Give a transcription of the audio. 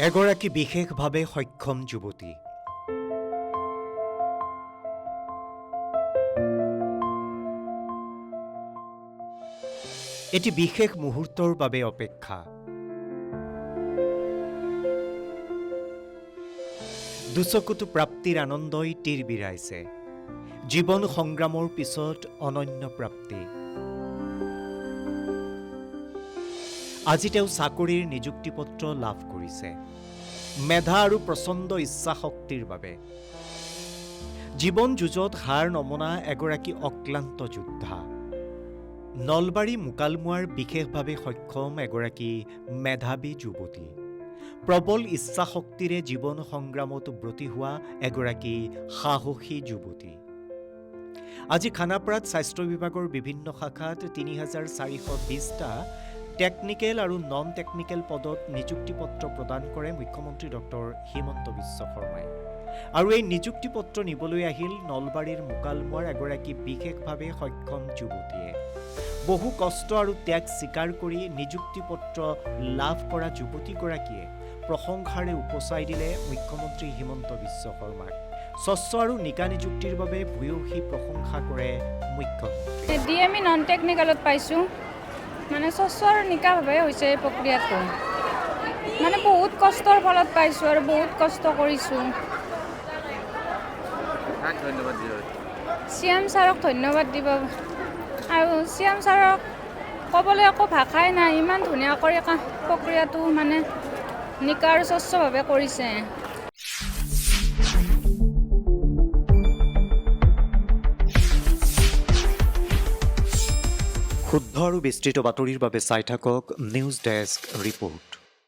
এগৰাকী বিশেষভাৱে সক্ষম যুৱতী। এটি বিশেষ মুহূৰ্তৰ বাবে অপেক্ষা। দুচকুটো প্ৰাপ্তিৰ আনন্দই তীৰ বিৰাইছে। জীৱন সংগ্ৰামৰ পিছত অনন্য প্ৰাপ্তি। আজি তেওঁ চাকৰিৰ নিযুক্তিপত্ৰ লাভ কৰিছে, মেধা আৰু প্ৰচণ্ড ইচ্ছাশক্তিৰ বাবে। জীৱন যুঁজত হাৰ নমনা এগৰাকী অক্লান্ত যোদ্ধা। নলবাৰী মোকালমোৱাৰ বিশেষভাৱে সক্ষম এগৰাকী মেধাৱী যুৱতী। প্ৰবল ইচ্ছাশক্তিৰে জীৱন সংগ্ৰামত ব্ৰতী হোৱা এগৰাকী সাহসী যুৱতী। আজি খানাপাৰাত স্বাস্থ্য বিভাগৰ বিভিন্ন শাখাত ৩,৪২০টা টেকনিকেল আৰু নন টেকনিকেল পদত নিযুক্তিপত্ৰ প্ৰদান কৰে মুখ্যমন্ত্ৰী ডক্টৰ হিমন্ত বিশ্ব শৰ্মাই। আৰু এই নিযুক্তিপত্ৰ নিবলৈ আহিল নলবাৰীৰ মোকালমোৱাৰ এগৰাকী বিশেষভাৱে সক্ষম যুৱতীয়ে। বহু কষ্ট আৰু ত্যাগ স্বীকাৰ কৰি নিযুক্তিপত্ৰ লাভ কৰা যুৱতীগৰাকীয়ে প্ৰশংসাৰে উপচাই দিলে মুখ্যমন্ত্ৰী হিমন্ত বিশ্ব শৰ্মাক। স্বচ্ছ আৰু নিকা নিযুক্তিৰ বাবে ভূয়সী প্ৰশংসা কৰে মুখ্যমন্ত্ৰী। DME নন টেকনিকেলত পাইছোঁ, মানে স্বচ্ছ আৰু নিকাভাৱে হৈছে এই প্ৰক্ৰিয়াটো। মানে বহুত কষ্টৰ ফলত পাইছোঁ আৰু বহুত কষ্ট কৰিছোঁ। CM ছাৰক ধন্যবাদ দিব, আৰু CM ছাৰক ক'বলৈ একো ভাষাই নাই। ইমান ধুনীয়া কৰি প্ৰক্ৰিয়াটো মানে নিকা আৰু স্বচ্ছভাৱে কৰিছে। শুদ্ধ আৰু বিস্তৃত বাতৰিৰ বাবে চাই থাকক নিউজ ডেস্ক ৰিপৰ্ট।